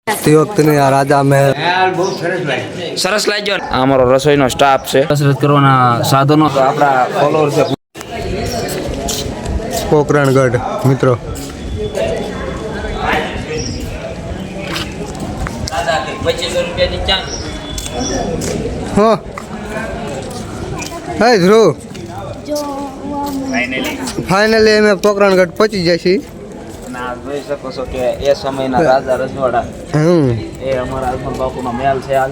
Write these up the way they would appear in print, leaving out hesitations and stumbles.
તે વખતની આ રાજા મહેલ સરસ લાગ્યો. આ અમારો રસોઈનો સ્ટાફ છે. કસરત કરવાના સાધનો તો આપણા ફોલોઅર છે. પોકરણગઢ મિત્રો. હો હે ધ્રુવ ફાઇનલી અમે પોકરણગઢ પહોંચી જાય છીએ. જોઈ શકો છો કે એ સમયના રાજા રજવાડા એ અમારા અલમન બાપુનો મહેલ છે. હાલ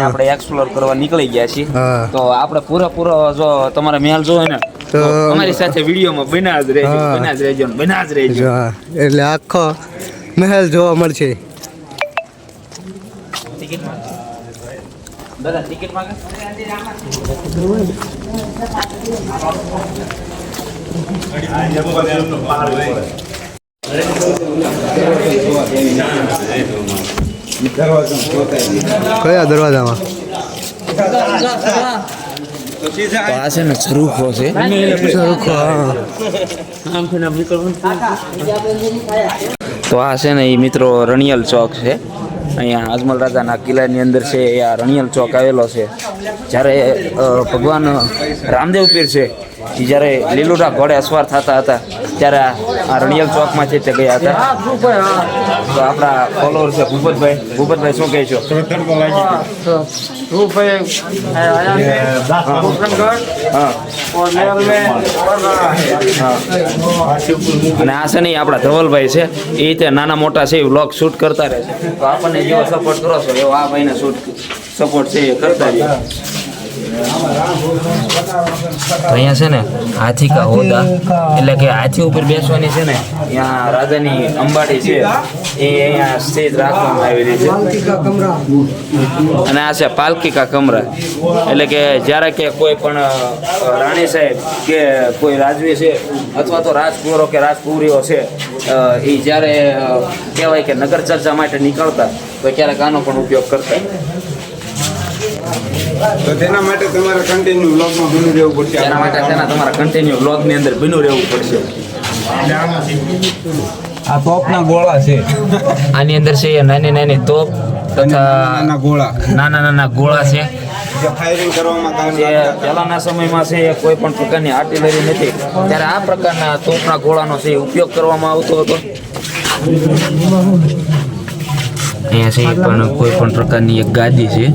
આપણે એક્સપ્લોર કરવા નીકળી ગયા છીએ. તો આપણે પૂરો જો તમારે મહેલ જોવો ને તો અમારી સાથે વિડીયોમાં બન્યા જ રહેજો. એટલે આખો મહેલ જોવા મળશે. દાદા ટિકિટ માંગે કયા દરવાજામાં? તો આ છે ને ઝરૂખો છે. તો આ છે ને એ મિત્રો રણિયલ ચોક છે. અહીંયા અજમલ રાજાના કિલ્લાની અંદર છે એ આ રણિયલ ચોક આવેલો છે. જ્યારે ભગવાન રામદેવ પીર છે એ જ્યારે લીલુડા ઘોડે અસવાર થતા હતા ત્યારે આ રણિયલ ચોકમાં છે તે ગયા હતા. તો આપણા ફોલોઅર છે ભૂપતભાઈ શું કહે છો? અને આ છે નહીં આપણા ધવલભાઈ છે એ રીતે નાના મોટા છે એ વ્લોગ શૂટ કરતા રહે છે. તો આપણને જેવો સપોર્ટ કરો છો એવો આ ભાઈને સપોર્ટ છે એ કરતા રહે. અહીંયા છે ને હાથી કા હોદા એટલે કે હાથી ઉપર બેસવાની છે ને અહીંયા રાજાની અંબાડી છે એ અહીંયા સ્થિત રાખવામાં આવેલી છે. અને આ છે પાલકી કા કમરા એટલે કે જ્યારે કે કોઈ પણ રાણી સાહેબ કે કોઈ રાજવી છે અથવા તો રાજકુંવરો કે રાજકુંવરીઓ છે એ જ્યારે કહેવાય કે નગર ચર્ચા માટે નીકળતા તો ક્યારેક આનો પણ ઉપયોગ કરતા. તો તેના માટે તમારે કન્ટિન્યુ વ્લોગમાં બન્યું રહેવું પડશે. તેના માટે તમારા કન્ટિન્યુ વ્લોગની અંદર બન્યું રહેવું પડશે. આ તોપના ગોળા છે. આની અંદર છે એ નાની તોપ તથા નાના ગોળા છે. જે ફાયરિંગ કરવામાં પહેલાના સમયમાં છે એ કોઈ પણ પ્રકારની આર્ટિલરી નથી ત્યારે આ પ્રકારના તોપના ગોળાનો છે ઉપયોગ કરવામાં આવતો હતો. અહીંયા છે પણ કોઈ પણ પ્રકારની એક ગાદી છે.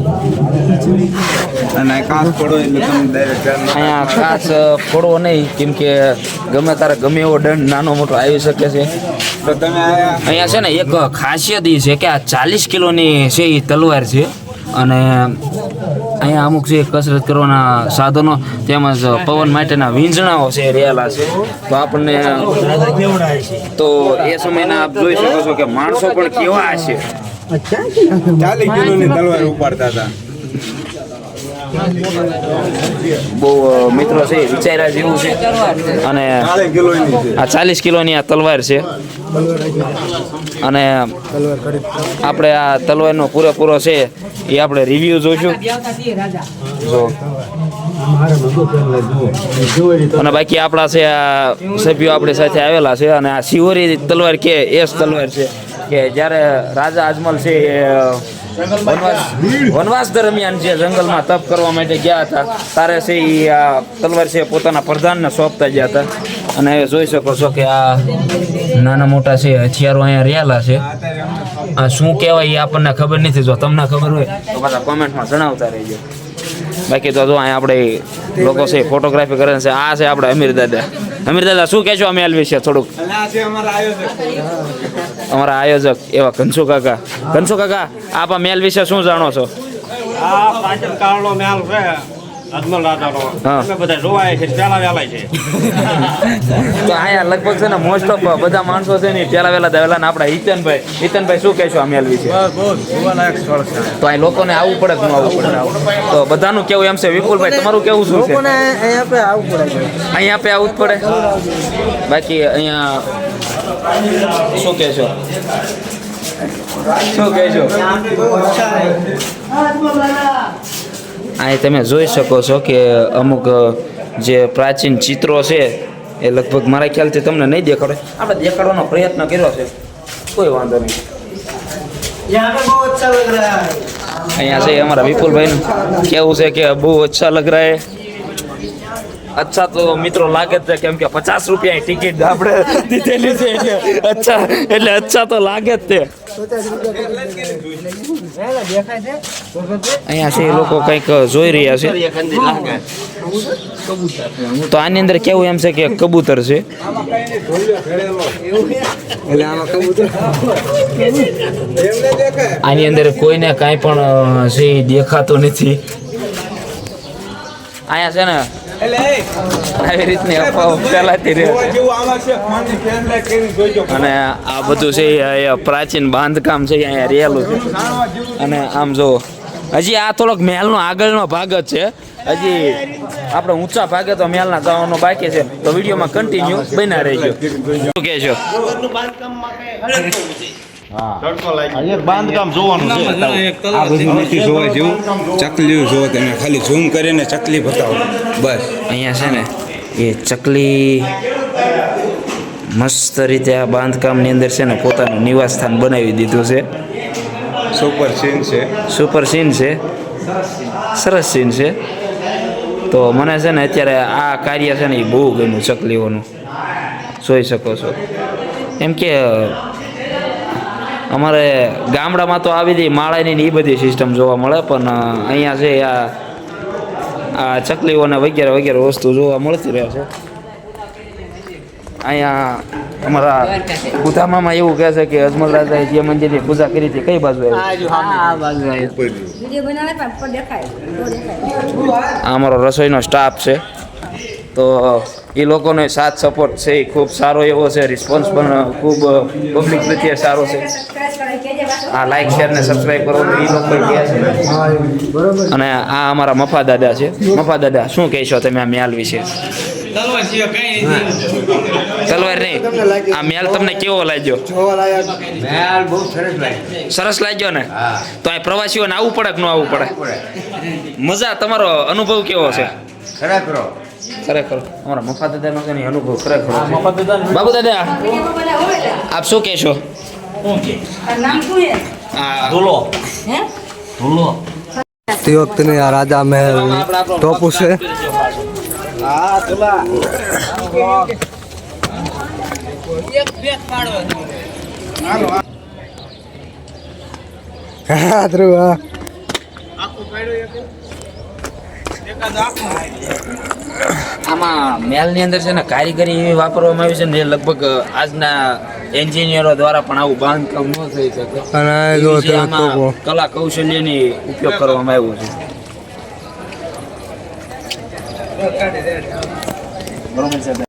અહીંયા કાચ ફોડવો નહીં કેમ કે ગમે તારે ગમે એવો દંડ નાનો મોટો આવી શકે છે. અહીંયા છે ને એક ખાસિયત એ છે કે આ 40 કિલોની છે એ તલવાર છે. અને અહીંયા અમુક છે કસરત કરવાના સાધનો તેમજ પવન માટેના વીંઝણાઓ છે રહેલા છે. તો આપણને તો એ સમયના આપ જોઈ શકો છો કે માણસો પણ કેવા હશે. 40 કિલોની તલવાર ઉપાડતા હતા. બહુ મિત્રો છે વિચાર્યા જેવું છે. અને આ 40 કિલોની આ તલવાર છે. અને આપણે આ તલવારનો પૂરેપૂરો છે એ આપણે રિવ્યુ જોઈશું. અને બાકી આપણા છે આ સભ્યો આપણી સાથે આવેલા છે. અને આ શિવોરી તલવાર કે એ તલવાર છે કે જ્યારે રાજા અજમલ છે એ વનવાસ દરમિયાન જે જંગલમાં તપ કરવા માટે ગયા હતા ત્યારે છે એ આ તલવાર છે પોતાના પ્રધાનને સોંપતા ગયા હતા. અને જોઈ શકો છો કે આ નાના મોટા છે હથિયારો અહીંયા રહેલા છે. આ શું કહેવાય એ આપણને ખબર નથી. જો તમને ખબર હોય તો પાછા કોમેન્ટમાં જણાવતા રહેજો. બાકી તો જો અહીંયા આપણે લોકો છે ફોટોગ્રાફી કરે છે. આ છે આપણે અમીર દાદા શું કહેશો આ મહેલ વિશે થોડુંક? અમારા આયોજક એવા કંસુ કાકા આપ આ મહેલ વિશે શું જાણો છો? આ પ્રાચીન કાળનો મહેલ છે અજમલ રાજાનો. અમે બધા જોવાય છે પેલા વેલા છે. તો અહીંયા લગભગ છે ને મોસ્ટ ઓફ બધા માણસો છે ને પેલા વેલા દાવેલા ને આપણા હિતનભાઈ શું કહેશો આ મહેલ વિશે? તો અહીં લોકોને આવવું પડે કે ન આવવું પડે? તો બધાનું કેવું એમ છે. વિપુલભાઈ તમારું કેવું શું છે? અહીંયા આપે આવવું જ પડે. બાકી અહીંયા શું કહેશો? અહીં તમે જોઈ શકો છો કે અમુક જે પ્રાચીન ચિત્રો છે એ લગભગ મારા ખ્યાલથી તમને નહીં દેખાડે. આપણે દેખાડવાનો પ્રયત્ન કર્યો છે, કોઈ વાંધો નહીં. અહીંયા છે અમારા વિપુલભાઈનું કેવું છે કે બહુ અચ્છા લગ રહા હે અચ્છા તો મિત્રો લાગે જ છે કેમ કે 50 રૂપિયાની ટિકિટ આપણે દીધેલી છે એટલે અચ્છા તો લાગે જ તે અહીંયા છે એ લોકો કંઈક જોઈ રહ્યા છે તો આની અંદર કેવું એમ છે કે કબૂતર છે આની અંદર કોઈને કાંઈ પણ છે દેખાતું નથી અહીંયા છે ને આવી રીતની અફવાઓ ફેલાતી રહે છે અને આ બધું છે એ પ્રાચીન બાંધકામ છે અહીંયા રહેલું છે અને આમ જો હજી આ થોડોક મહેલનો આગળનો ભાગ જ છે હજી આપણે ઊંચા ભાગે તો મહેલના જવાનો બાકી છે તો વિડીયોમાં કન્ટિન્યુ બન્યા રહેજો શું કહેશો બાંધકામ જોવાનું છે આ બધું નથી જોવા જેવું ચકલી જોવો તમે ખાલી ઝૂમ કરીને ચકલી બતાવો બસ અહીંયા છે ને એ ચકલી મસ્ત રીતે આ બાંધકામની અંદર છે ને પોતાનું નિવાસ સ્થાન બનાવી દીધું છે સુપર સીન છે સરસ સીન છે તો મને છે ને અત્યારે આ કાર્ય છે ને એ બહુ ગમ્યું ચકલીઓનું જોઈ શકો છો એમ કે અમારે ગામડામાં તો આવી હતી માળાની ને એ બધી સિસ્ટમ જોવા મળે પણ અહીંયા છે આ ચકલીઓને વગેરે વગેરે વસ્તુ જોવા મળતી રહે છે અહીંયા અમારા ગુધામામાં એવું કહે છે કે અજમલ રાજાએ જે મંદિરની પૂજા કરી હતી કઈ બાજુ આવી આ અમારો રસોઈનો સ્ટાફ છે તો એ લોકોનો સાથ સપોર્ટ છે એ ખૂબ સારો એવો છે રિસ્પોન્સ પણ ખૂબ પબ્લિક પ્રત્યે સારો છે આ લાઈક શેર ને સબસ્ક્રાઈબ કરવાનું એ લોકો કહે છે અને આ અમારા મફા દાદા છે મફા દાદા શું કહેશો તમે આ મેલ વિશે તલવાર નહીં આ મેલ તમને કેવો લાગ્યો સરસ લાગ્યો ને તો આ પ્રવાસીઓને આવવું પડે કે ન આવવું પડે મજા તમારો અનુભવ કેવો છે ખરેખર અમારા મફા દાદાનો છે ને અનુભવ ખરેખર બાબુ દાદા આપ શું કહેશો તે વખતની આ રાજા મહેલ ટોપુ છે હા ધ્રુવ હા આમાં મેલની અંદર છે ને કારીગરી એવી વાપરવામાં આવી છે ને એ લગભગ આજના એન્જિનિયરો દ્વારા પણ આવું બાંધકામ ન થઈ શકે અને જો તમે આમાં ટોપો કલા કૌશલ્યની ઉપયોગ કરવામાં આવ્યો છે બરોબર છે